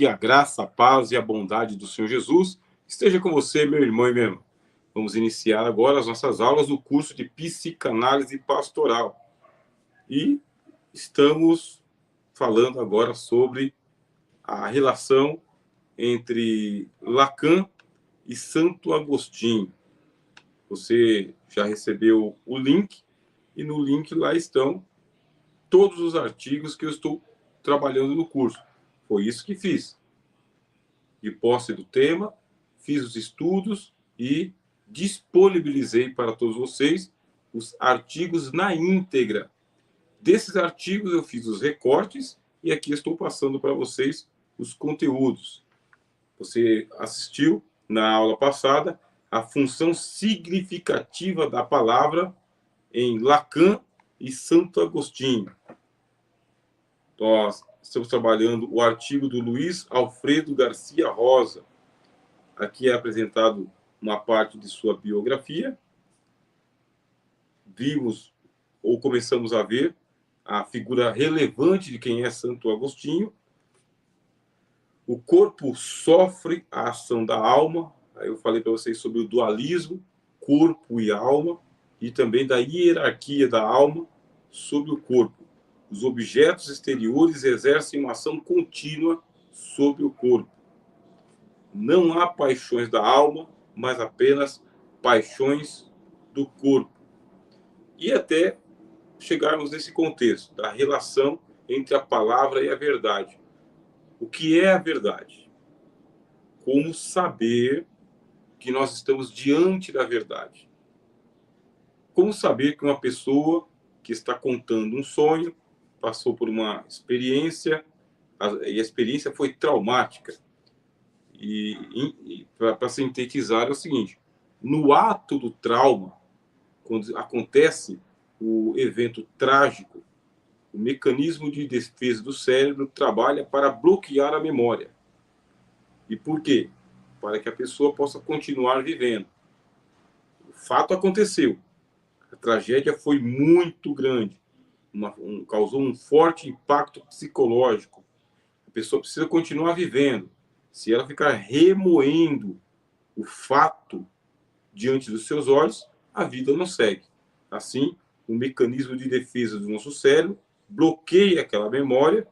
Que a graça, a paz e a bondade do Senhor Jesus esteja com você, meu irmão e minha irmã. Vamos iniciar agora as nossas aulas do curso de Psicanálise Pastoral. E estamos falando agora sobre a relação entre Lacan e Santo Agostinho. Você já recebeu o link, e no link lá estão todos os artigos que eu estou trabalhando no curso. Foi isso que fiz. De posse do tema, fiz os estudos e disponibilizei para todos vocês os artigos na íntegra. Desses artigos eu fiz os recortes e aqui estou passando para vocês os conteúdos. Você assistiu na aula passada a função significativa da palavra em Lacan e Santo Agostinho. Nós estamos trabalhando o artigo do Luiz Alfredo Garcia Rosa. Aqui é apresentado uma parte de sua biografia. Vimos, ou começamos a ver, a figura relevante de quem é Santo Agostinho. O corpo sofre a ação da alma. Aí eu falei para vocês sobre o dualismo, corpo e alma, e também da hierarquia da alma sobre o corpo. Os objetos exteriores exercem uma ação contínua sobre o corpo. Não há paixões da alma, mas apenas paixões do corpo. E até chegarmos nesse contexto da relação entre a palavra e a verdade. O que é a verdade? Como saber que nós estamos diante da verdade? Como saber que uma pessoa que está contando um sonho passou por uma experiência e a experiência foi traumática? E para sintetizar é o seguinte: no ato do trauma, quando acontece o evento trágico, o mecanismo de defesa do cérebro trabalha para bloquear a memória. E por quê? Para que a pessoa possa continuar vivendo. O fato aconteceu. A tragédia foi muito grande. Causou um forte impacto psicológico. A pessoa precisa continuar vivendo. Se ela ficar remoendo o fato diante dos seus olhos, a vida não segue. Assim, o mecanismo de defesa do nosso cérebro bloqueia aquela memória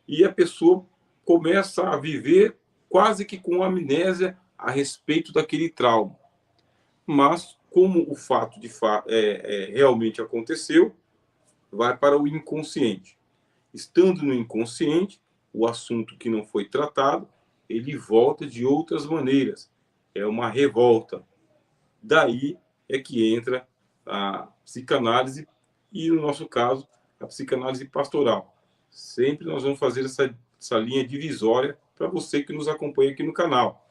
e a pessoa começa a viver quase que com amnésia a respeito daquele trauma. Mas, como o fato realmente aconteceu, vai para o inconsciente. Estando no inconsciente, o assunto que não foi tratado, ele volta de outras maneiras. É uma revolta. Daí é que entra a psicanálise e, no nosso caso, a psicanálise pastoral. Sempre nós vamos fazer essa linha divisória para você que nos acompanha aqui no canal.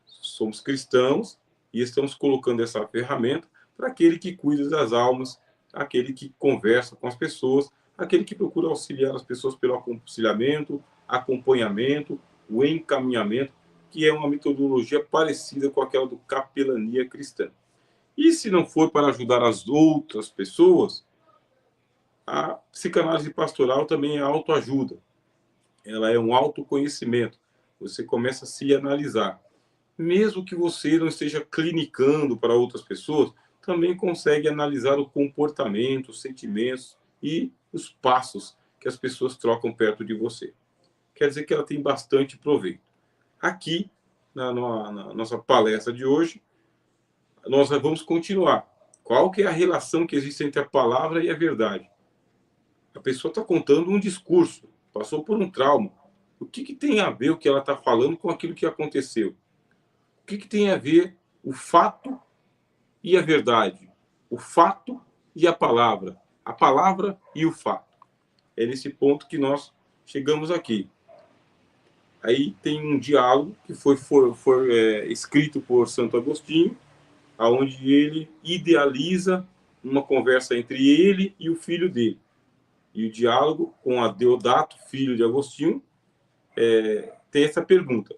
Somos cristãos e estamos colocando essa ferramenta para aquele que cuida das almas, aquele que conversa com as pessoas, aquele que procura auxiliar as pessoas pelo aconselhamento, acompanhamento, o encaminhamento, que é uma metodologia parecida com aquela do capelania cristã. E se não for para ajudar as outras pessoas, a psicanálise pastoral também é autoajuda. Ela é um autoconhecimento. Você começa a se analisar. Mesmo que você não esteja clinicando para outras pessoas, também consegue analisar o comportamento, os sentimentos e os passos que as pessoas trocam perto de você. Quer dizer que ela tem bastante proveito. Aqui, na nossa palestra de hoje, nós vamos continuar. Qual que é a relação que existe entre a palavra e a verdade? A pessoa está contando um discurso, passou por um trauma. O que tem a ver o que ela está falando com aquilo que aconteceu? O que tem a ver o fato e a verdade? O fato e a palavra e o fato. É nesse ponto que nós chegamos aqui. Aí tem um diálogo que foi escrito por Santo Agostinho, onde ele idealiza uma conversa entre ele e o filho dele. E o diálogo com a Deodato, filho de Agostinho, tem essa pergunta: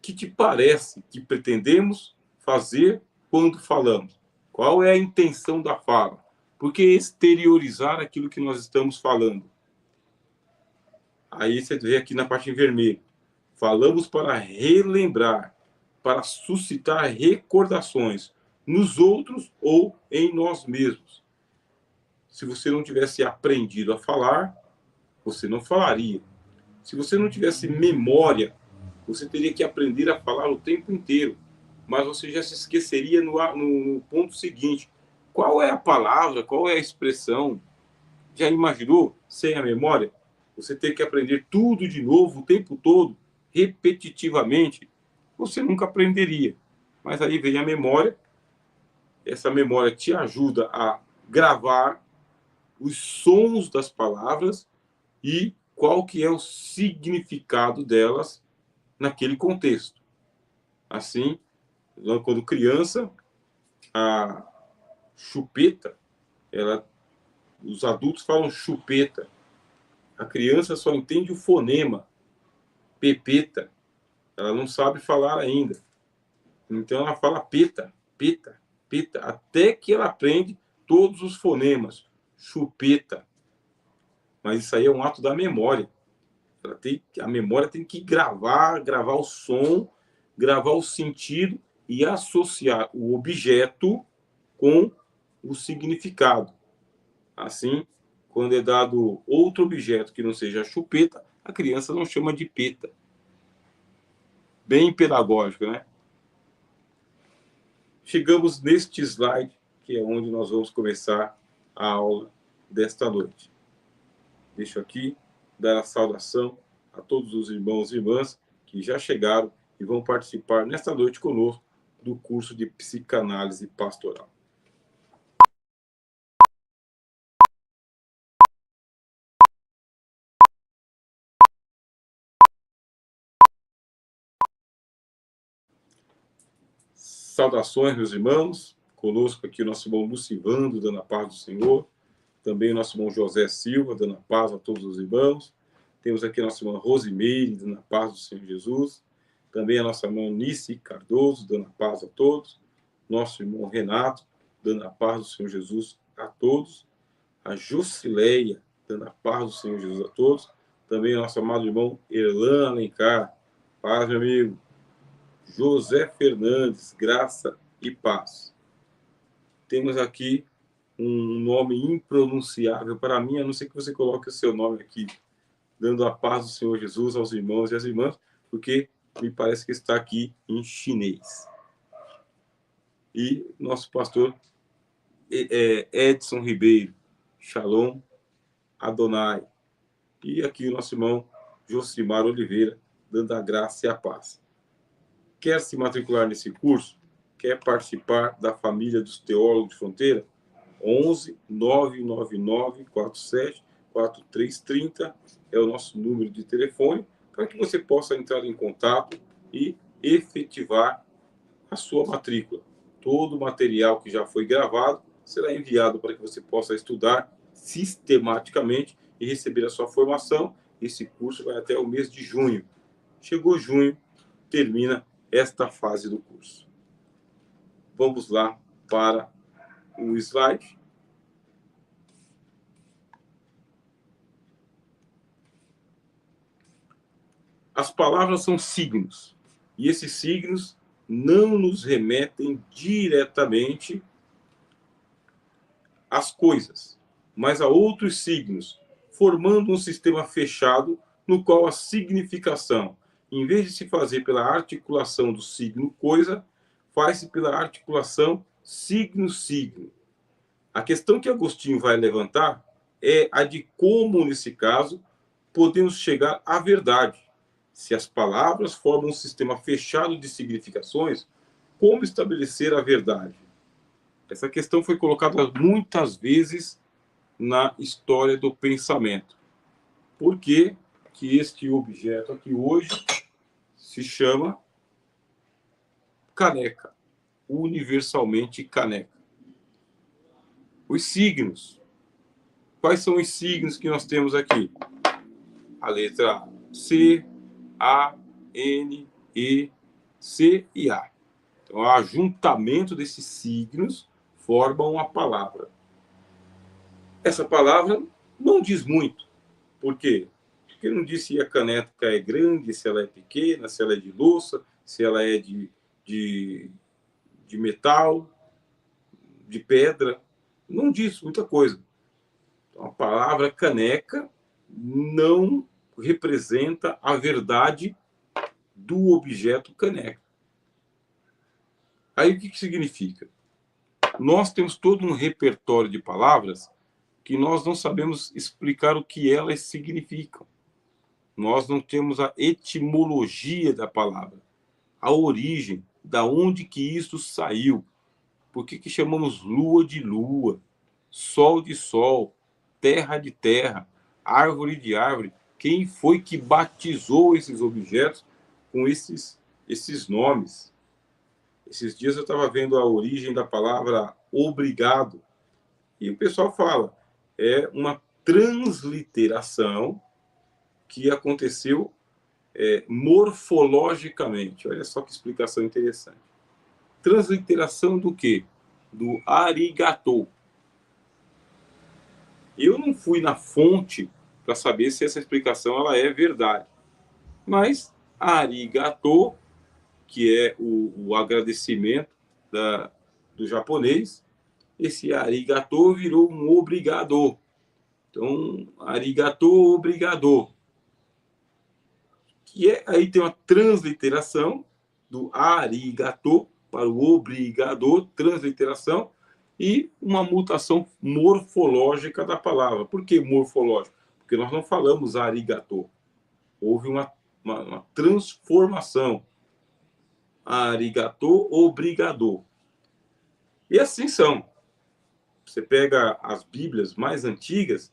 que te parece que pretendemos fazer quando falamos? Qual é a intenção da fala? Por que exteriorizar aquilo que nós estamos falando? Aí você vê aqui na parte em vermelho: Falamos para relembrar, para suscitar recordações nos outros ou em nós mesmos. Se você não tivesse aprendido a falar, você não falaria. Se você não tivesse memória, você teria que aprender a falar o tempo inteiro. Mas você já se esqueceria no ponto seguinte. Qual é a palavra, qual é a expressão? Já imaginou sem a memória? Você ter que aprender tudo de novo o tempo todo, repetitivamente. Você nunca aprenderia. Mas aí vem a memória. Essa memória te ajuda a gravar os sons das palavras e qual que é o significado delas naquele contexto. Assim, quando criança, a chupeta, os adultos falam chupeta. A criança só entende o fonema, pepeta. Ela não sabe falar ainda. Então ela fala peta, peta, peta, até que ela aprende todos os fonemas. Chupeta. Mas isso aí é um ato da memória. A memória tem que gravar o som, gravar o sentido e associar o objeto com o significado. Assim, quando é dado outro objeto que não seja a chupeta, a criança não chama de peta. Bem pedagógico, né? Chegamos neste slide, que é onde nós vamos começar a aula desta noite. Deixo aqui dar a saudação a todos os irmãos e irmãs que já chegaram e vão participar nesta noite conosco do curso de Psicanálise Pastoral. Saudações, meus irmãos. Conosco aqui o nosso irmão Lucivando, dando a paz do Senhor. Também o nosso irmão José Silva, dando a paz a todos os irmãos. Temos aqui a nossa irmã Rosimeire, dando a paz do Senhor Jesus. Também a nossa irmã Nice Cardoso, dando a paz a todos. Nosso irmão Renato, dando a paz do Senhor Jesus a todos. A Jusileia, dando a paz do Senhor Jesus a todos. Também o nosso amado irmão Erlan Alencar. Paz, meu amigo. José Fernandes, graça e paz. Temos aqui um nome impronunciável para mim, a não ser que você coloque o seu nome aqui, dando a paz do Senhor Jesus aos irmãos e às irmãs, porque me parece que está aqui em chinês. E nosso pastor Edson Ribeiro, Shalom Adonai. E aqui o nosso irmão Josimar Oliveira, dando a graça e a paz. Quer se matricular nesse curso? Quer participar da família dos Teólogos de Fronteira? 11 999 47 4330 é o nosso número de telefone para que você possa entrar em contato e efetivar a sua matrícula. Todo o material que já foi gravado será enviado para que você possa estudar sistematicamente e receber a sua formação. Esse curso vai até o mês de junho. Chegou junho, termina esta fase do curso. Vamos lá para o slide. As palavras são signos, e esses signos não nos remetem diretamente às coisas, mas a outros signos, formando um sistema fechado no qual a significação, em vez de se fazer pela articulação do signo coisa, faz-se pela articulação signo-signo. A questão que Agostinho vai levantar é a de como, nesse caso, podemos chegar à verdade. Se as palavras formam um sistema fechado de significações, como estabelecer a verdade? Essa questão foi colocada muitas vezes na história do pensamento. Por que que este objeto aqui hoje se chama caneca? Universalmente caneca. Os signos. Quais são os signos que nós temos aqui? A letra C, A, N, E, C e A. Então, o ajuntamento desses signos formam uma palavra. Essa palavra não diz muito. Por quê? Porque não disse se a caneca é grande, se ela é pequena, se ela é de louça, se ela é de, de metal, de pedra. Não disse muita coisa. Então, a palavra caneca não representa a verdade do objeto caneca. Aí o que significa? Nós temos todo um repertório de palavras que nós não sabemos explicar o que elas significam. Nós não temos a etimologia da palavra, a origem, da onde que isso saiu. Por que chamamos lua de lua, sol de sol, terra de terra, árvore de árvore? Quem foi que batizou esses objetos com esses nomes? Esses dias eu estava vendo a origem da palavra obrigado. E o pessoal fala, é uma transliteração que aconteceu morfologicamente. Olha só que explicação interessante. Transliteração do quê? Do arigatou. Eu não fui na fonte para saber se essa explicação ela é verdade. Mas arigatou, que é o agradecimento do japonês, esse arigatou virou um obrigado. Então, arigatou, obrigado. Aí tem uma transliteração do arigato para o obrigado, transliteração, e uma mutação morfológica da palavra. Por que morfológica? Porque nós não falamos arigato. Houve uma transformação. Arigato, obrigado. E assim são. Você pega as Bíblias mais antigas,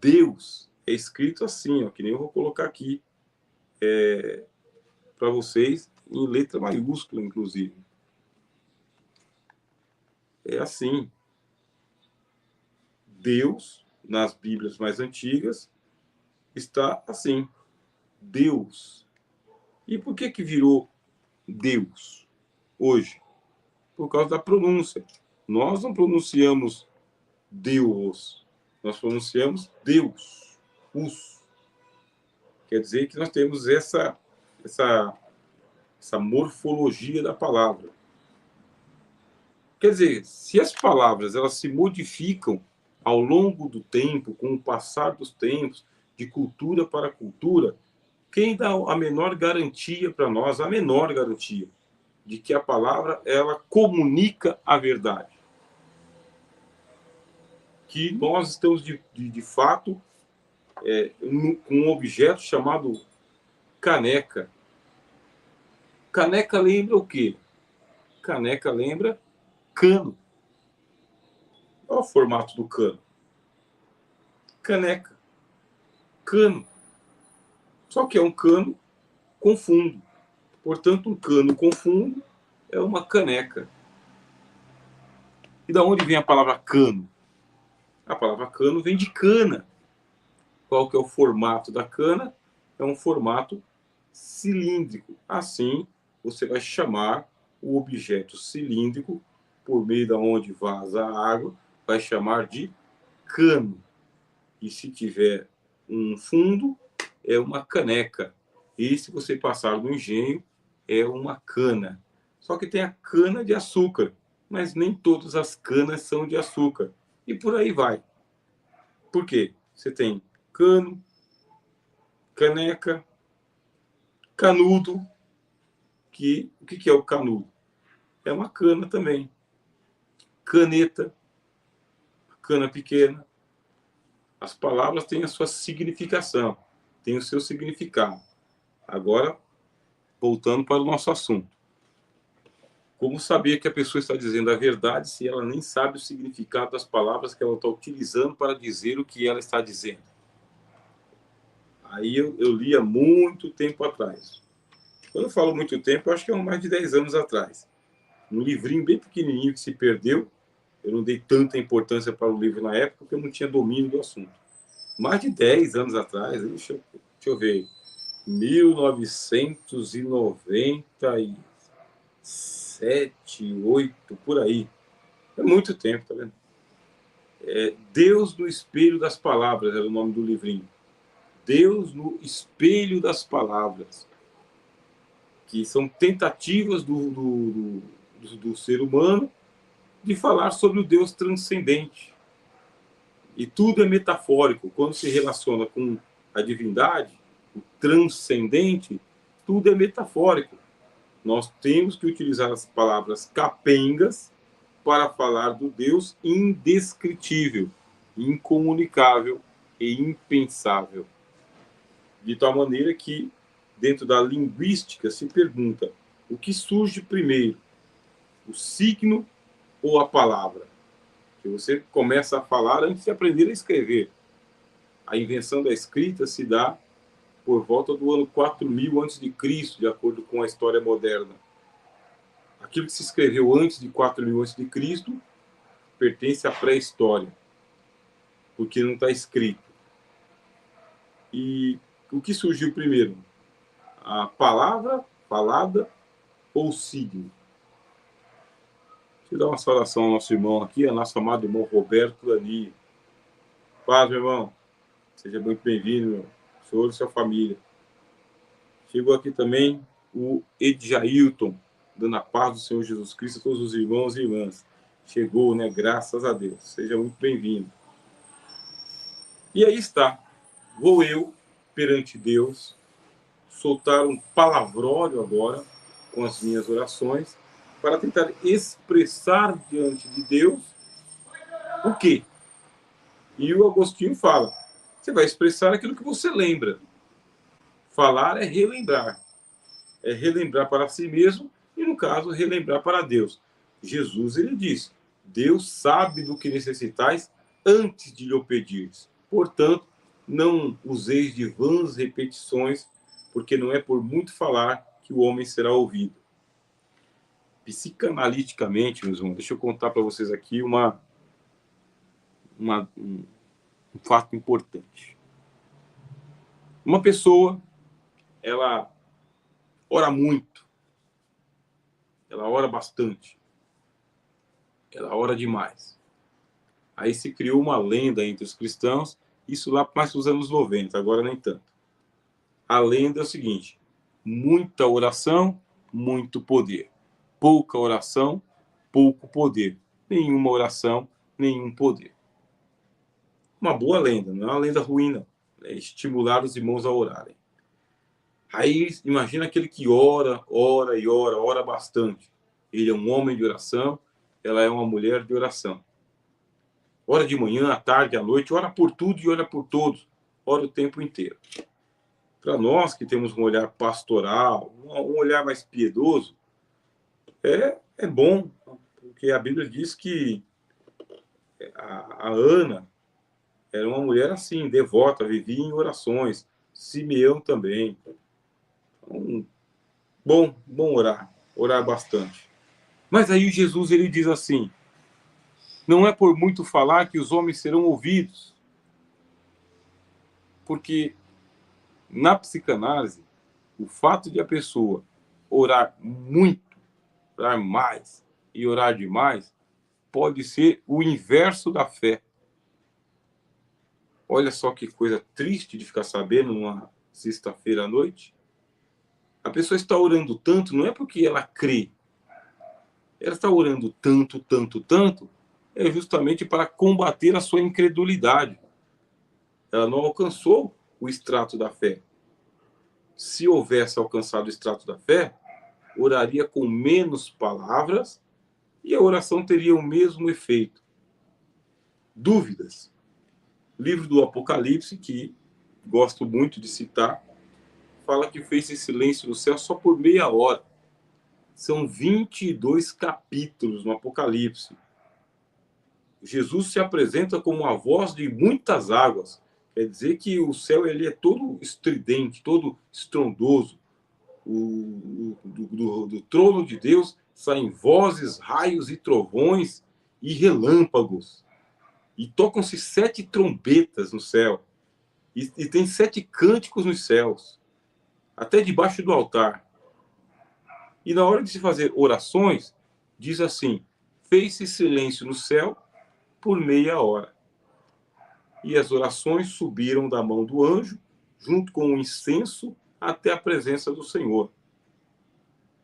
Deus é escrito assim, ó, que nem eu vou colocar aqui para vocês, em letra maiúscula, inclusive. É assim. Deus, nas Bíblias mais antigas, está assim. Deus. E por que virou Deus hoje? Por causa da pronúncia. Nós não pronunciamos Deus. Nós pronunciamos Deus. Us. Quer dizer que nós temos essa morfologia da palavra. Quer dizer, se as palavras elas se modificam ao longo do tempo, com o passar dos tempos, de cultura para cultura, quem dá a menor garantia para nós, a menor garantia, de que a palavra ela comunica a verdade? Que nós estamos, de fato, com um objeto chamado caneca. Caneca lembra o quê? Caneca lembra cano. Olha o formato do cano. Caneca. Cano. Só que é um cano com fundo. Portanto, um cano com fundo é uma caneca. E da onde vem a palavra cano? A palavra cano vem de cana. Qual que é o formato da cana? É um formato cilíndrico. Assim, você vai chamar o objeto cilíndrico, por meio da onde vaza a água, vai chamar de cano. E se tiver um fundo, é uma caneca. E se você passar no engenho, é uma cana. Só que tem a cana de açúcar, mas nem todas as canas são de açúcar. E por aí vai. Por quê? Você tem cano, caneca, canudo. O que é o canudo? É uma cana também. Caneta, cana pequena. As palavras têm a sua significação, têm o seu significado. Agora, voltando para o nosso assunto. Como saber que a pessoa está dizendo a verdade se ela nem sabe o significado das palavras que ela está utilizando para dizer o que ela está dizendo? Aí eu li há muito tempo atrás. Quando eu falo muito tempo, eu acho que é mais de 10 anos atrás. Um livrinho bem pequenininho que se perdeu. Eu não dei tanta importância para o livro na época, porque eu não tinha domínio do assunto. Mais de 10 anos atrás, deixa eu ver, 1997, 8, por aí. É muito tempo, tá vendo? Deus no Espelho das Palavras era o nome do livrinho. Deus no espelho das palavras, que são tentativas do ser humano de falar sobre o Deus transcendente. E tudo é metafórico. Quando se relaciona com a divindade, o transcendente, tudo é metafórico. Nós temos que utilizar as palavras capengas para falar do Deus indescritível, incomunicável e impensável. De tal maneira que, dentro da linguística, se pergunta o que surge primeiro, o signo ou a palavra? Que você começa a falar antes de aprender a escrever. A invenção da escrita se dá por volta do ano 4000 a.C., de acordo com a história moderna. Aquilo que se escreveu antes de 4000 a.C. pertence à pré-história, porque não está escrito. E o que surgiu primeiro? A palavra falada ou o signo? Deixa eu dar uma saudação ao nosso irmão aqui, ao nosso amado irmão Roberto Lani. Paz, meu irmão. Seja muito bem-vindo, meu. O senhor e sua família. Chegou aqui também o Edjailton, dando a paz do Senhor Jesus Cristo a todos os irmãos e irmãs. Chegou, né? Graças a Deus. Seja muito bem-vindo. E aí está. Vou eu, perante Deus, soltar um palavrório agora com as minhas orações para tentar expressar diante de Deus o quê? E o Agostinho fala, você vai expressar aquilo que você lembra. Falar é relembrar para si mesmo e, no caso, relembrar para Deus. Jesus, ele diz, Deus sabe do que necessitais antes de lhe o pedires. Portanto, não useis de vãs repetições, porque não é por muito falar que o homem será ouvido. Psicanaliticamente, meus irmãos, deixa eu contar para vocês aqui um fato importante. Uma pessoa, ela ora muito, ela ora bastante, ela ora demais. Aí se criou uma lenda entre os cristãos, isso lá mais nos anos 90, agora nem tanto. A lenda é o seguinte, muita oração, muito poder. Pouca oração, pouco poder. Nenhuma oração, nenhum poder. Uma boa lenda, não é uma lenda ruim, não. É estimular os irmãos a orarem. Aí, imagina aquele que ora bastante. Ele é um homem de oração, ela é uma mulher de oração. Ora de manhã, à tarde, à noite, ora por tudo e ora por todos. Ora o tempo inteiro. Para nós que temos um olhar pastoral, um olhar mais piedoso, é bom, porque a Bíblia diz que a Ana era uma mulher assim, devota, vivia em orações. Simeão também. Então, bom orar bastante. Mas aí Jesus ele diz assim, não é por muito falar que os homens serão ouvidos, porque na psicanálise, o fato de a pessoa orar muito, orar mais e orar demais, pode ser o inverso da fé. Olha só que coisa triste de ficar sabendo numa sexta-feira à noite. A pessoa está orando tanto, não é porque ela crê. Ela está orando tanto, é justamente para combater a sua incredulidade. Ela não alcançou o extrato da fé. Se houvesse alcançado o extrato da fé, oraria com menos palavras e a oração teria o mesmo efeito. Dúvidas? Livro do Apocalipse, que gosto muito de citar, fala que fez esse silêncio no céu só por meia hora. São 22 capítulos no Apocalipse. Jesus se apresenta como a voz de muitas águas. Quer dizer que o céu ele é todo estridente, todo estrondoso. Do trono de Deus saem vozes, raios e trovões e relâmpagos. E tocam-se 7 trombetas no céu. E tem 7 cânticos nos céus. Até debaixo do altar. E na hora de se fazer orações, diz assim, fez-se silêncio no céu por meia hora. E as orações subiram da mão do anjo junto com o incenso, até a presença do Senhor.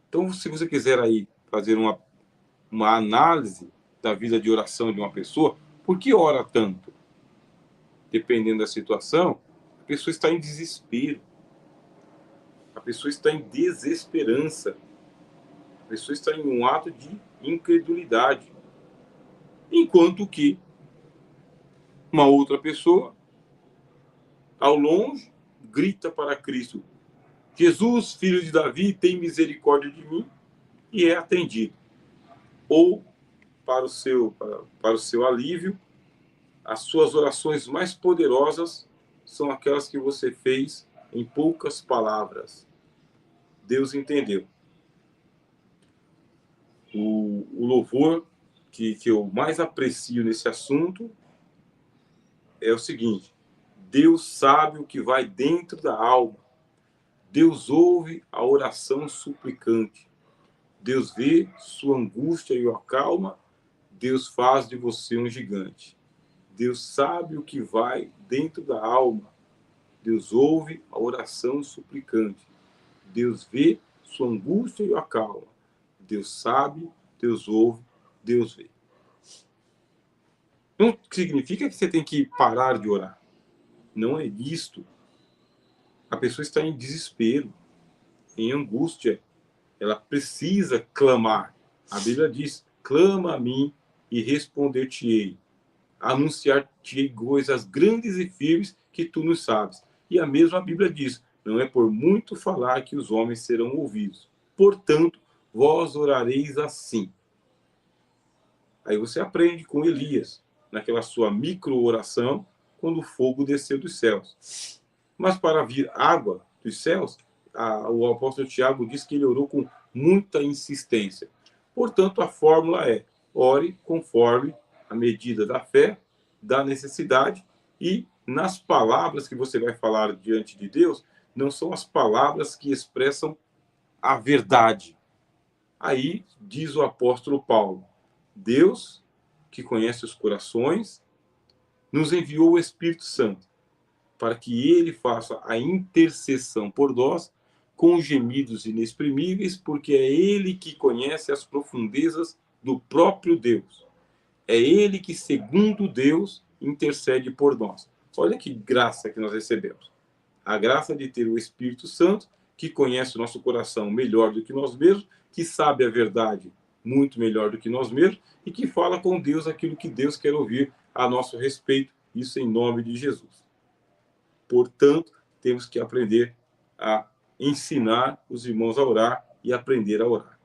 Então, se você quiser aí fazer uma análise da vida de oração de uma pessoa, por que ora tanto? Dependendo da situação, a pessoa está em desespero, a pessoa está em desesperança, a pessoa está em um ato de incredulidade. Enquanto que uma outra pessoa, ao longe, grita para Cristo: Jesus, filho de Davi, tem misericórdia de mim, e é atendido. Ou, para o seu alívio, as suas orações mais poderosas são aquelas que você fez em poucas palavras. Deus entendeu. O louvor que eu mais aprecio nesse assunto é o seguinte: Deus sabe o que vai dentro da alma. Deus ouve a oração suplicante. Deus vê sua angústia e o acalma. Deus faz de você um gigante. Deus sabe o que vai dentro da alma. Deus ouve a oração suplicante. Deus vê sua angústia e o acalma. Deus sabe, Deus ouve, Deus vê. Não significa que você tem que parar de orar. Não é isto. A pessoa está em desespero, em angústia. Ela precisa clamar. A Bíblia diz: clama a mim e responder-te-ei. Anunciar-te-ei coisas grandes e firmes que tu não sabes. E a mesma Bíblia diz: não é por muito falar que os homens serão ouvidos. Portanto, vós orareis assim. Aí você aprende com Elias, naquela sua micro-oração, quando o fogo desceu dos céus. Mas para vir água dos céus, o apóstolo Tiago diz que ele orou com muita insistência. Portanto, a fórmula é: ore conforme a medida da fé, da necessidade, e nas palavras que você vai falar diante de Deus, não são as palavras que expressam a verdade. Aí diz o apóstolo Paulo: Deus, que conhece os corações, nos enviou o Espírito Santo para que ele faça a intercessão por nós com gemidos inexprimíveis, porque é ele que conhece as profundezas do próprio Deus. É ele que, segundo Deus, intercede por nós. Olha que graça que nós recebemos. A graça de ter o Espírito Santo, que conhece o nosso coração melhor do que nós mesmos, que sabe a verdade muito melhor do que nós mesmos e que fala com Deus aquilo que Deus quer ouvir a nosso respeito. Isso em nome de Jesus. Portanto, temos que aprender a ensinar os irmãos a orar e aprender a orar.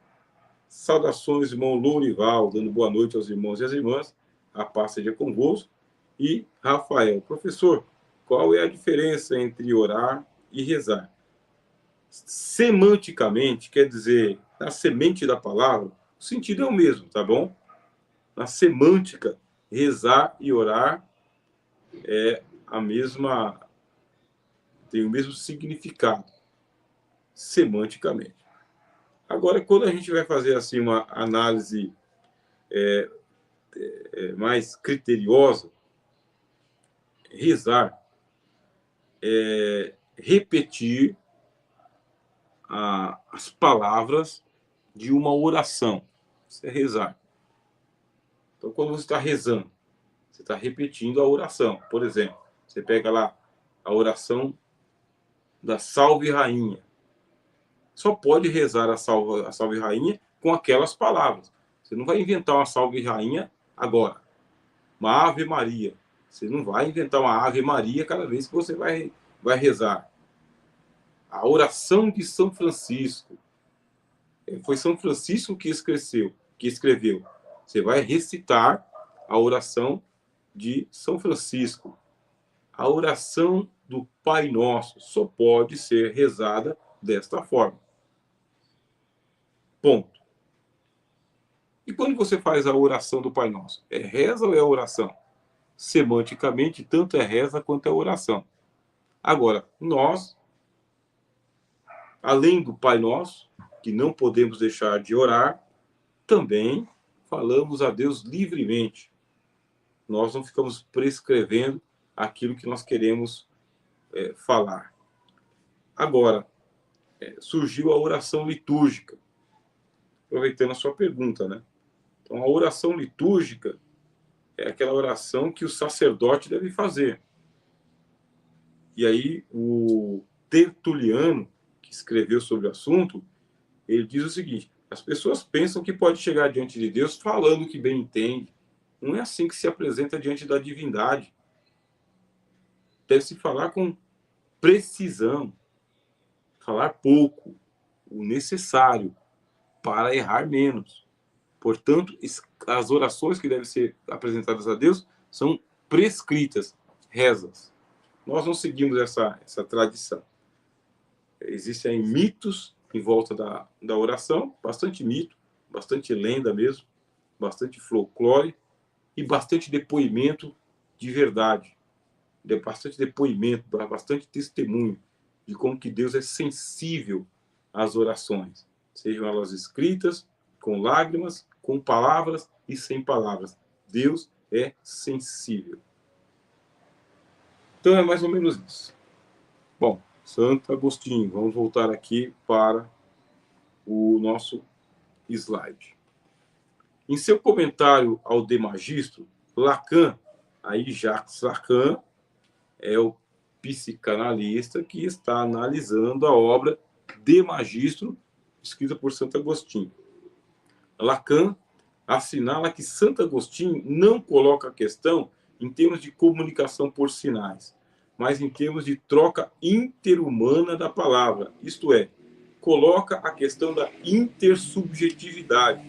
Saudações, irmão Lourival, dando boa noite aos irmãos e às irmãs. A paz seja convosco. E Rafael: professor, qual é a diferença entre orar e rezar? Semanticamente, quer dizer, na semente da palavra, o sentido é o mesmo, tá bom? Na semântica, rezar e orar é a mesma, tem o mesmo significado, semanticamente. Agora, quando a gente vai fazer assim uma análise mais criteriosa, rezar é repetir as palavras de uma oração. Isso é rezar. Então, quando você está rezando, você está repetindo a oração. Por exemplo, você pega lá a oração da Salve Rainha. Só pode rezar a Salve Rainha com aquelas palavras. Você não vai inventar uma Salve Rainha agora. Uma Ave Maria. Você não vai inventar uma Ave Maria cada vez que você vai rezar. A oração de São Francisco. Foi São Francisco que escreveu. Você vai recitar a oração de São Francisco. A oração do Pai Nosso só pode ser rezada desta forma. Ponto. E quando você faz a oração do Pai Nosso? É reza ou é oração? Semanticamente, tanto é reza quanto é oração. Agora, nós, além do Pai Nosso, que não podemos deixar de orar, também falamos a Deus livremente. Nós não ficamos prescrevendo aquilo que nós queremos falar. Agora, surgiu a oração litúrgica, aproveitando a sua pergunta, né? Então, a oração litúrgica é aquela oração que o sacerdote deve fazer. E aí, o Tertuliano, que escreveu sobre o assunto, ele diz o seguinte: as pessoas pensam que pode chegar diante de Deus falando o que bem entende. Não é assim que se apresenta diante da divindade. Deve-se falar com precisão, falar pouco, o necessário, para errar menos. Portanto, as orações que devem ser apresentadas a Deus são prescritas, rezas. Nós não seguimos essa tradição. Existem mitos em volta da oração, bastante mito, bastante lenda mesmo, bastante folclore e bastante depoimento de verdade. Bastante depoimento, bastante testemunho de como que Deus é sensível às orações, sejam elas escritas, com lágrimas, com palavras e sem palavras. Deus é sensível. Então é mais ou menos isso. Bom, Santo Agostinho, vamos voltar aqui para o nosso slide. Em seu comentário ao De Magistro, Lacan, aí Jacques Lacan é o psicanalista que está analisando a obra De Magistro, escrita por Santo Agostinho. Lacan assinala que Santo Agostinho não coloca a questão em termos de comunicação por sinais, mas em termos de troca interhumana da palavra, isto é, coloca a questão da intersubjetividade.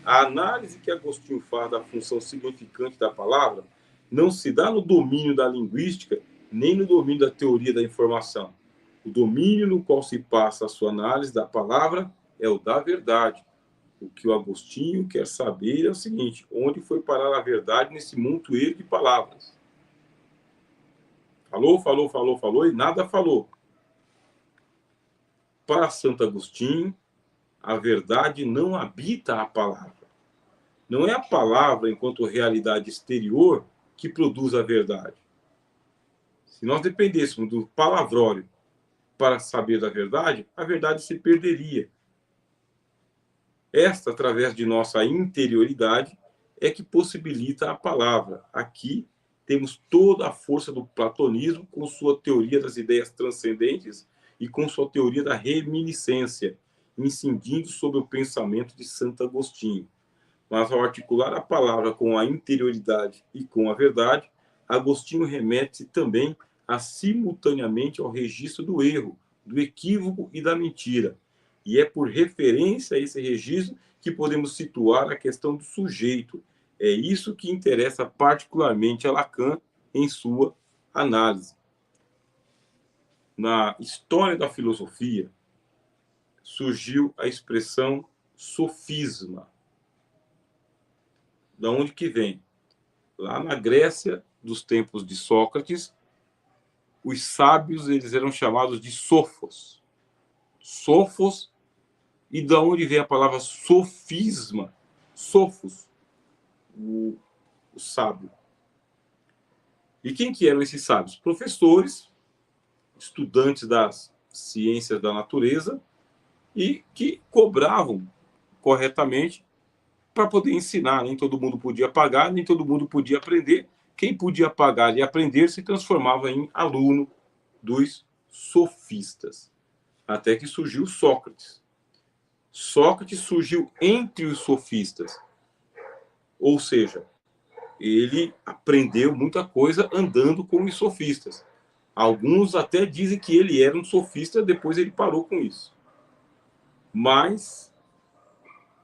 A análise que Agostinho faz da função significante da palavra não se dá no domínio da linguística, nem no domínio da teoria da informação. O domínio no qual se passa a sua análise da palavra é o da verdade. O que o Agostinho quer saber é o seguinte: onde foi parar a verdade nesse montoeiro de palavras? Falou e nada falou. Para Santo Agostinho, a verdade não habita a palavra. Não é a palavra, enquanto realidade exterior, que produz a verdade. Se nós dependêssemos do palavrório para saber da verdade, a verdade se perderia. Esta, através de nossa interioridade, é que possibilita a palavra. Aqui temos toda a força do platonismo com sua teoria das ideias transcendentes e com sua teoria da reminiscência, incidindo sobre o pensamento de Santo Agostinho. Mas ao articular a palavra com a interioridade e com a verdade, Agostinho remete-se também simultaneamente ao registro do erro, do equívoco e da mentira. E é por referência a esse registro que podemos situar a questão do sujeito. É isso que interessa particularmente a Lacan em sua análise. Na história da filosofia, surgiu a expressão sofisma. Da onde que vem? Lá na Grécia, dos tempos de Sócrates, os sábios eles eram chamados de sofos. Sofos, e da onde vem a palavra sofisma? Sofos, o sábio. E quem que eram esses sábios? Professores, estudantes das ciências da natureza e que cobravam corretamente para poder ensinar. Nem todo mundo podia pagar, nem todo mundo podia aprender. Quem podia pagar e aprender se transformava em aluno dos sofistas. Até que surgiu Sócrates. Sócrates surgiu entre os sofistas. Ou seja, ele aprendeu muita coisa andando com os sofistas. Alguns até dizem que ele era um sofista, depois ele parou com isso. Mas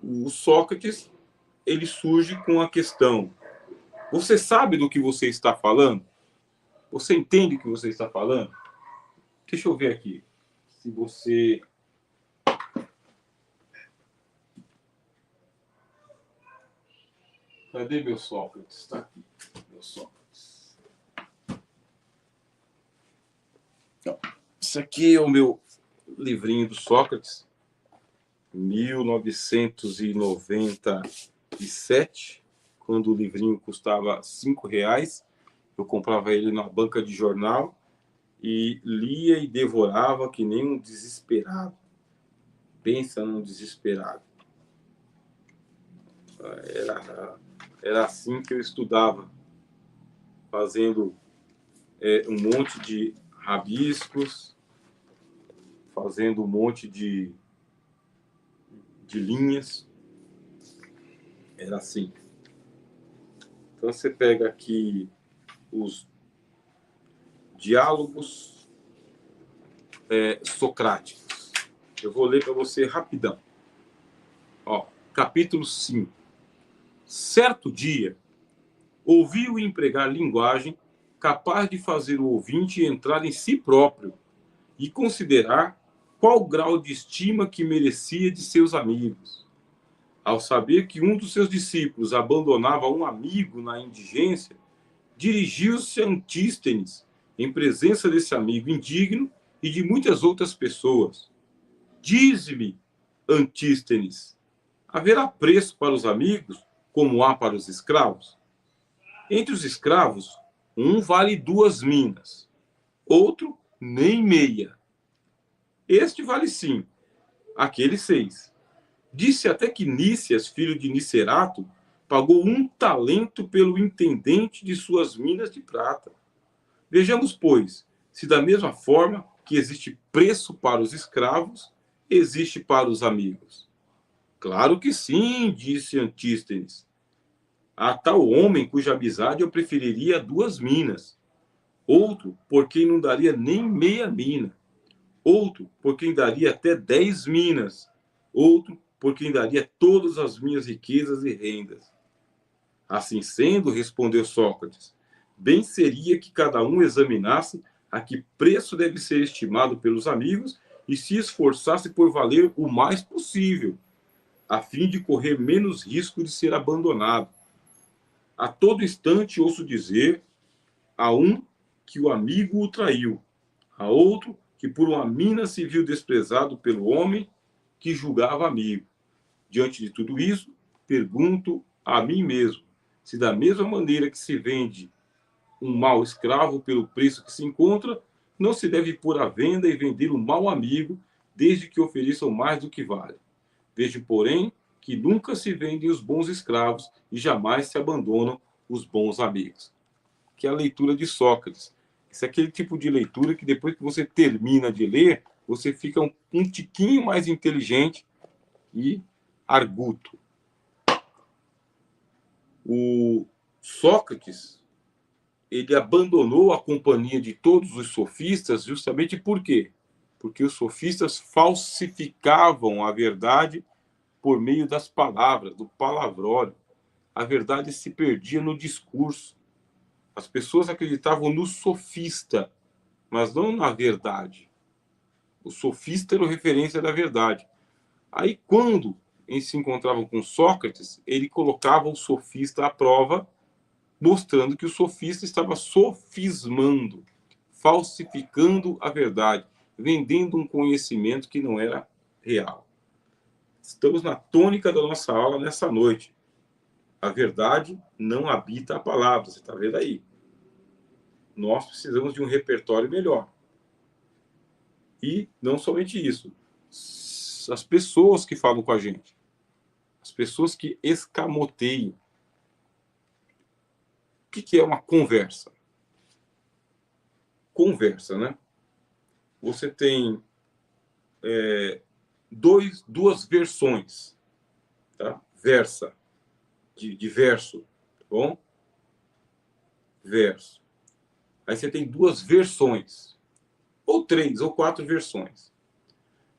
o Sócrates, ele surge com a questão: você sabe do que você está falando? Você entende o que você está falando? Deixa eu ver aqui. Se você... Cadê meu Sócrates? Está aqui. Meu Sócrates. Não. Esse aqui é o meu livrinho do Sócrates. 1997, quando o livrinho custava R$ 5. Eu comprava ele na banca de jornal e lia e devorava que nem um desesperado. Pensa num desesperado. Era assim que eu estudava, fazendo um monte de rabiscos, fazendo um monte de linhas. Era assim. Então você pega aqui os diálogos socráticos. Eu vou ler para você rapidão. Ó, capítulo 5. Certo dia, ouvi-o empregar linguagem capaz de fazer o ouvinte entrar em si próprio e considerar qual grau de estima que merecia de seus amigos. Ao saber que um dos seus discípulos abandonava um amigo na indigência, dirigiu-se a Antístenes, em presença desse amigo indigno e de muitas outras pessoas. Dize-me, Antístenes, haverá preço para os amigos, como há para os escravos? Entre os escravos, um vale 2 minas, outro nem meia. Este vale 5, aquele 6. Disse até que Nícias, filho de Nicerato, pagou 1 talento pelo intendente de suas minas de prata. Vejamos, pois, se da mesma forma que existe preço para os escravos, existe para os amigos. Claro que sim, disse Antístenes. Há tal homem cuja amizade eu preferiria a 2 minas. Outro, por quem não daria nem meia mina. Outro, por quem daria até 10 minas. Outro, por quem daria todas as minhas riquezas e rendas. Assim sendo, respondeu Sócrates, bem seria que cada um examinasse a que preço deve ser estimado pelos amigos e se esforçasse por valer o mais possível, a fim de correr menos risco de ser abandonado. A todo instante ouço dizer a um que o amigo o traiu, a outro que por uma mina se viu desprezado pelo homem que julgava amigo. Diante de tudo isso, pergunto a mim mesmo se da mesma maneira que se vende um mau escravo pelo preço que se encontra, não se deve pôr à venda e vender um mau amigo, desde que ofereçam mais do que vale. Vejo, porém, que nunca se vendem os bons escravos e jamais se abandonam os bons amigos. Que é a leitura de Sócrates. Isso é aquele tipo de leitura que depois que você termina de ler, você fica um tiquinho mais inteligente e arguto. O Sócrates, ele abandonou a companhia de todos os sofistas justamente por quê? Porque os sofistas falsificavam a verdade por meio das palavras, do palavrório. A verdade se perdia no discurso. As pessoas acreditavam no sofista, mas não na verdade. O sofista era a referência da verdade. Aí, quando eles se encontravam com Sócrates, ele colocava o sofista à prova, mostrando que o sofista estava sofismando, falsificando a verdade, vendendo um conhecimento que não era real. Estamos na tônica da nossa aula nessa noite. A verdade não habita a palavra, você está vendo aí. Nós precisamos de um repertório melhor. E não somente isso, as pessoas que falam com a gente, as pessoas que escamoteiam. O que é uma conversa? Conversa, né? Você tem duas versões, tá? Versa, de verso, tá bom? Verso. Aí você tem 2 versões, ou 3 ou 4 versões.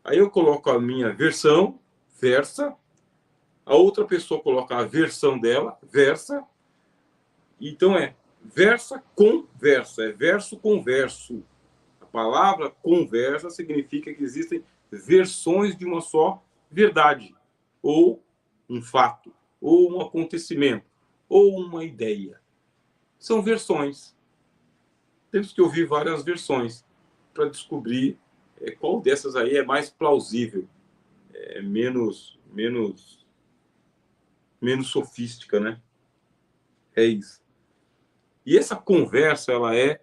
Aí eu coloco a minha versão, versa, a outra pessoa coloca a versão dela, versa. Então é versa com versa, é verso com verso. A palavra conversa significa que existem versões de uma só verdade, ou um fato, ou um acontecimento, ou uma ideia. São versões. Temos que ouvir várias versões para descobrir qual dessas aí é mais plausível, menos sofística, né? É isso. E essa conversa, ela é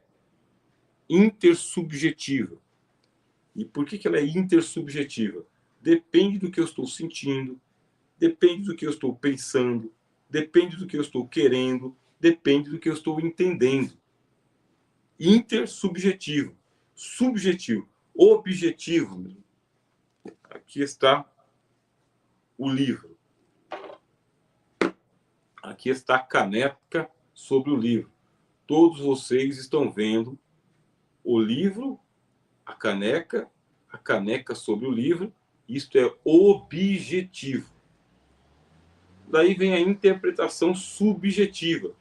intersubjetiva. E por que ela é intersubjetiva? Depende do que eu estou sentindo, depende do que eu estou pensando, depende do que eu estou querendo, depende do que eu estou entendendo. Intersubjetivo. Subjetivo. Objetivo. Aqui está o livro. Aqui está a caneca sobre o livro. Todos vocês estão vendo o livro, a caneca sobre o livro. Isto é objetivo. Daí vem a interpretação subjetiva.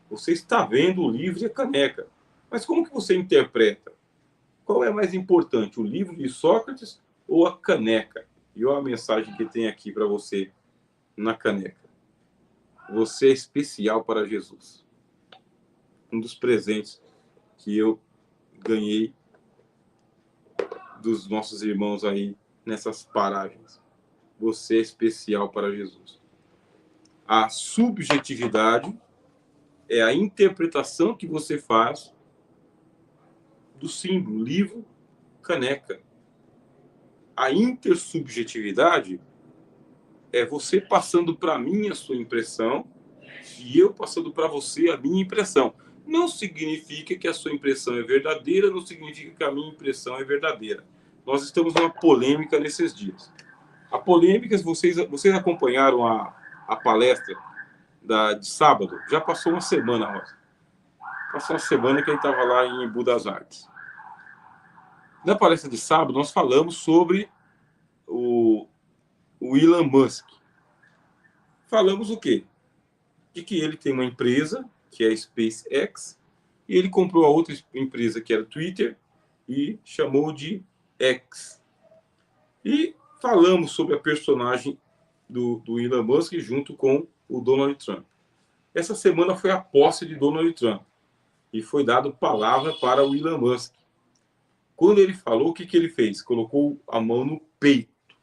Você está vendo o livro e a caneca. Mas como que você interpreta? Qual é mais importante, o livro de Sócrates ou a caneca? E olha a mensagem que tem aqui para você na caneca. Você é especial para Jesus. Um dos presentes que eu ganhei dos nossos irmãos aí nessas paragens. Você é especial para Jesus. A subjetividade é a interpretação que você faz do símbolo, livro, caneca. A intersubjetividade é você passando para mim a sua impressão e eu passando para você a minha impressão. Não significa que a sua impressão é verdadeira, não significa que a minha impressão é verdadeira. Nós estamos numa polêmica nesses dias. A polêmica, vocês acompanharam a palestra de sábado? Já passou uma semana, Rosa. Passou uma semana que a gente estava lá em Budas Artes. Na palestra de sábado, nós falamos sobre o Elon Musk. Falamos o quê? De que ele tem uma empresa, que é a SpaceX, e ele comprou a outra empresa, que era o Twitter, e chamou de X. E falamos sobre a personagem do Elon Musk junto com o Donald Trump. Essa semana foi a posse de Donald Trump, e foi dado palavra para o Elon Musk. Quando ele falou, o que ele fez? Colocou a mão no peito,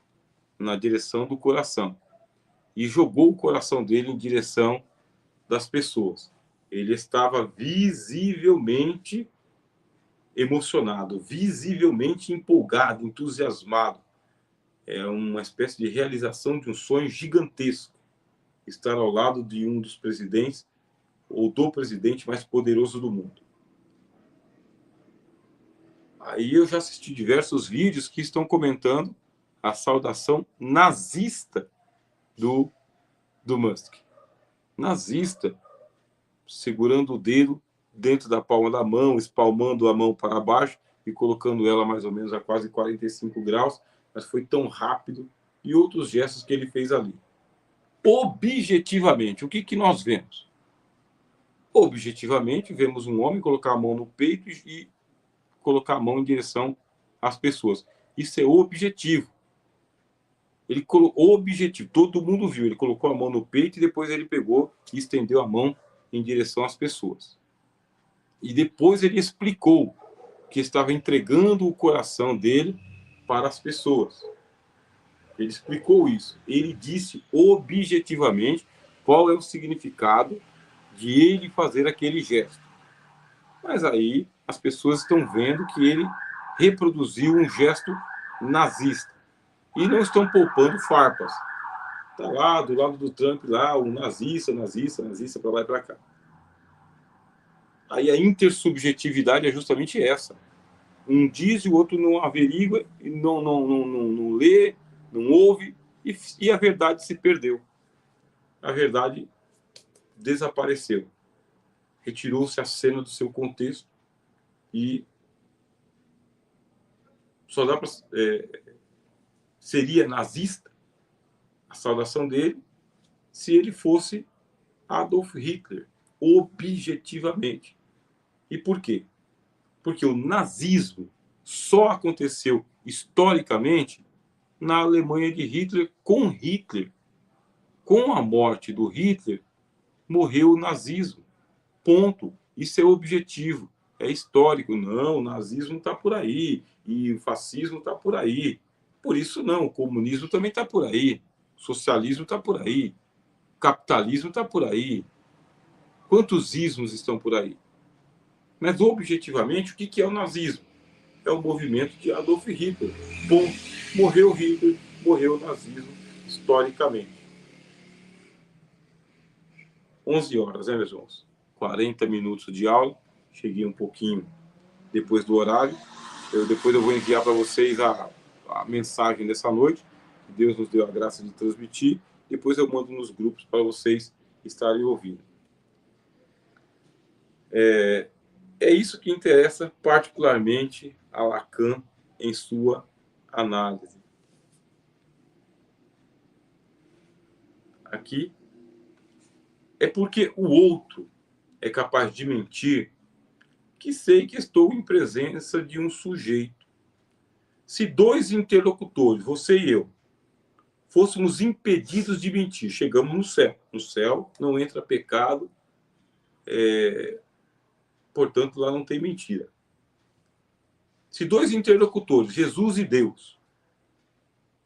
na direção do coração, e jogou o coração dele em direção das pessoas. Ele estava visivelmente emocionado, visivelmente empolgado, entusiasmado. É uma espécie de realização de um sonho gigantesco. Estar ao lado de um dos presidentes, ou do presidente mais poderoso do mundo. Aí eu já assisti diversos vídeos que estão comentando a saudação nazista do Musk. Nazista, segurando o dedo dentro da palma da mão, espalmando a mão para baixo e colocando ela mais ou menos a quase 45 graus, mas foi tão rápido, e outros gestos que ele fez ali. Objetivamente, o que nós vemos? Objetividamente, vemos um homem colocar a mão no peito e colocar a mão em direção às pessoas. Isso é objetivo. Ele colocou objetivo, todo mundo viu. Ele colocou a mão no peito e depois ele pegou e estendeu a mão em direção às pessoas. E depois ele explicou que estava entregando o coração dele para as pessoas. Ele explicou isso. Ele disse objetivamente qual é o significado de ele fazer aquele gesto. Mas aí as pessoas estão vendo que ele reproduziu um gesto nazista. E não estão poupando farpas. Está lá, do lado do Trump, lá, um nazista, para lá e para cá. Aí a intersubjetividade é justamente essa. Um diz e o outro não averigua, não lê, não ouve, e a verdade se perdeu. A verdade desapareceu. Retirou-se a cena do seu contexto e só dá para... seria nazista a saudação dele se ele fosse Adolf Hitler, objetivamente. E por quê? Porque o nazismo só aconteceu historicamente na Alemanha de Hitler, com Hitler. Com a morte do Hitler, morreu o nazismo. Ponto. Isso é objetivo, é histórico. Não, o nazismo está por aí, e o fascismo está por aí. Por isso não, o comunismo também está por aí, o socialismo está por aí, o capitalismo está por aí. Quantos ismos estão por aí? Mas, objetivamente, o que é o nazismo? É o movimento de Adolf Hitler. Ponto. Morreu Hitler, morreu o nazismo, historicamente. 11 horas, né, meus irmãos? 40 minutos de aula. Cheguei um pouquinho depois do horário. Depois eu vou enviar para vocês a mensagem dessa noite, que Deus nos deu a graça de transmitir. Depois eu mando nos grupos para vocês estarem ouvindo. É isso que interessa particularmente a Lacan em sua análise. Aqui é porque o outro é capaz de mentir que sei que estou em presença de um sujeito. Se dois interlocutores, você e eu, fôssemos impedidos de mentir, chegamos no céu. No céu não entra pecado, portanto lá não tem mentira. Se dois interlocutores, Jesus e Deus,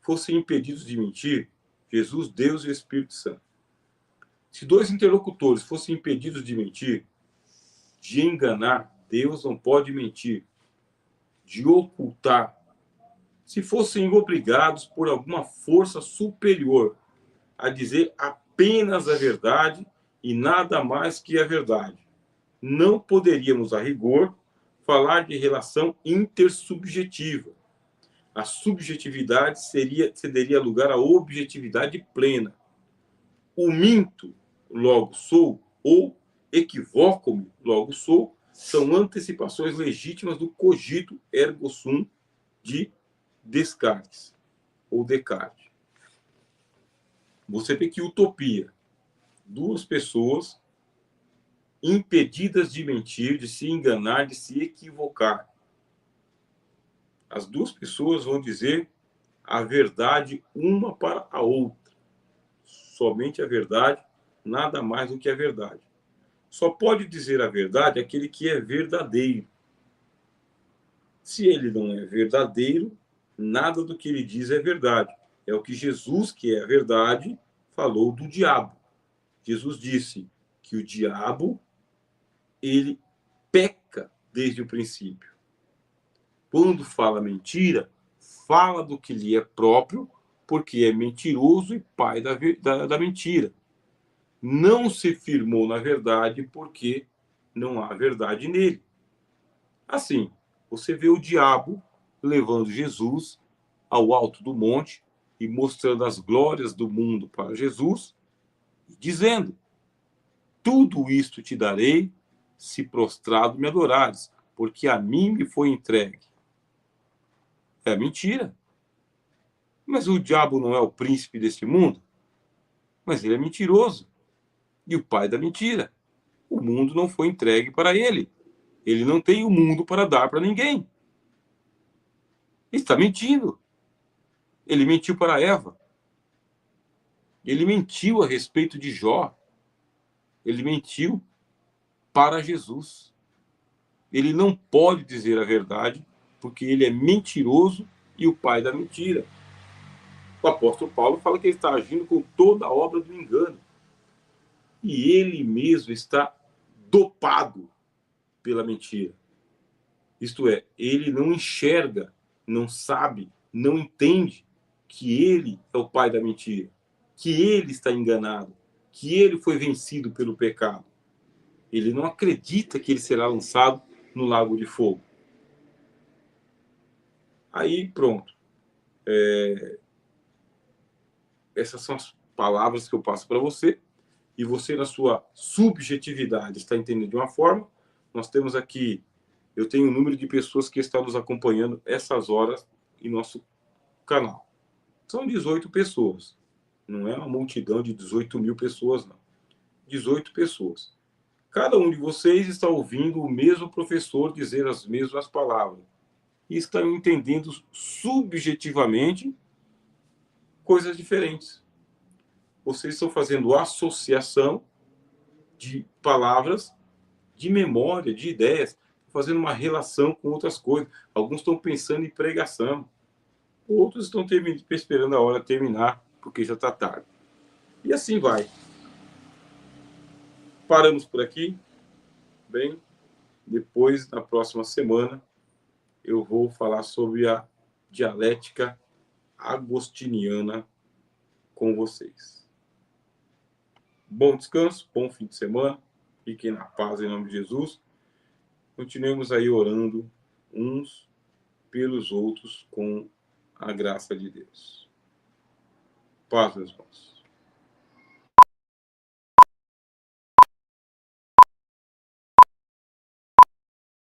fossem impedidos de mentir, Jesus, Deus e o Espírito Santo. Se dois interlocutores fossem impedidos de mentir, de enganar, Deus não pode mentir, de ocultar, se fossem obrigados por alguma força superior a dizer apenas a verdade e nada mais que a verdade, não poderíamos, a rigor, falar de relação intersubjetiva. A subjetividade cederia lugar à objetividade plena. O minto, logo sou, ou equivoco-me, logo sou, são antecipações legítimas do cogito ergo sum de Descartes, ou Descartes. Você vê que utopia. Duas pessoas impedidas de mentir, de se enganar, de se equivocar. As duas pessoas vão dizer a verdade uma para a outra. Somente a verdade, nada mais do que a verdade. Só pode dizer a verdade aquele que é verdadeiro. Se ele não é verdadeiro, nada do que ele diz é verdade. É o que Jesus, que é a verdade, falou do diabo. Jesus disse que o diabo, ele peca desde o princípio. Quando fala mentira, fala do que lhe é próprio, porque é mentiroso e pai da mentira. Não se firmou na verdade porque não há verdade nele. Assim, você vê o diabo levando Jesus ao alto do monte e mostrando as glórias do mundo para Jesus, dizendo: tudo isto te darei se prostrado me adorares, porque a mim me foi entregue. É mentira. Mas o diabo não é o príncipe deste mundo? Mas ele é mentiroso e o pai da mentira. O mundo não foi entregue para ele. Ele não tem o mundo para dar para ninguém. Está mentindo. Ele mentiu para Eva. Ele mentiu a respeito de Jó. Ele mentiu para Jesus. Ele não pode dizer a verdade porque ele é mentiroso e o pai da mentira. O apóstolo Paulo fala que ele está agindo com toda a obra do engano. E ele mesmo está dopado pela mentira. Isto é, ele não enxerga, não sabe, não entende que ele é o pai da mentira, que ele está enganado, que ele foi vencido pelo pecado. Ele não acredita que ele será lançado no lago de fogo. Aí, pronto. Essas são as palavras que eu passo para você. E você, na sua subjetividade, está entendendo de uma forma. Nós temos aqui, eu tenho um número de pessoas que estão nos acompanhando essas horas em nosso canal. São 18 pessoas. Não é uma multidão de 18 mil pessoas, não. 18 pessoas. Cada um de vocês está ouvindo o mesmo professor dizer as mesmas palavras. E estão entendendo subjetivamente coisas diferentes. Vocês estão fazendo associação de palavras, de memória, de ideias, fazendo uma relação com outras coisas. Alguns estão pensando em pregação. Outros estão esperando a hora terminar, porque já está tarde. E assim vai. Paramos por aqui. Bem, Depois, na próxima semana, eu vou falar sobre a dialética agostiniana com vocês. Bom descanso, bom fim de semana. Fiquem na paz em nome de Jesus. Continuemos aí orando uns pelos outros com a graça de Deus. Paz, meus irmãos.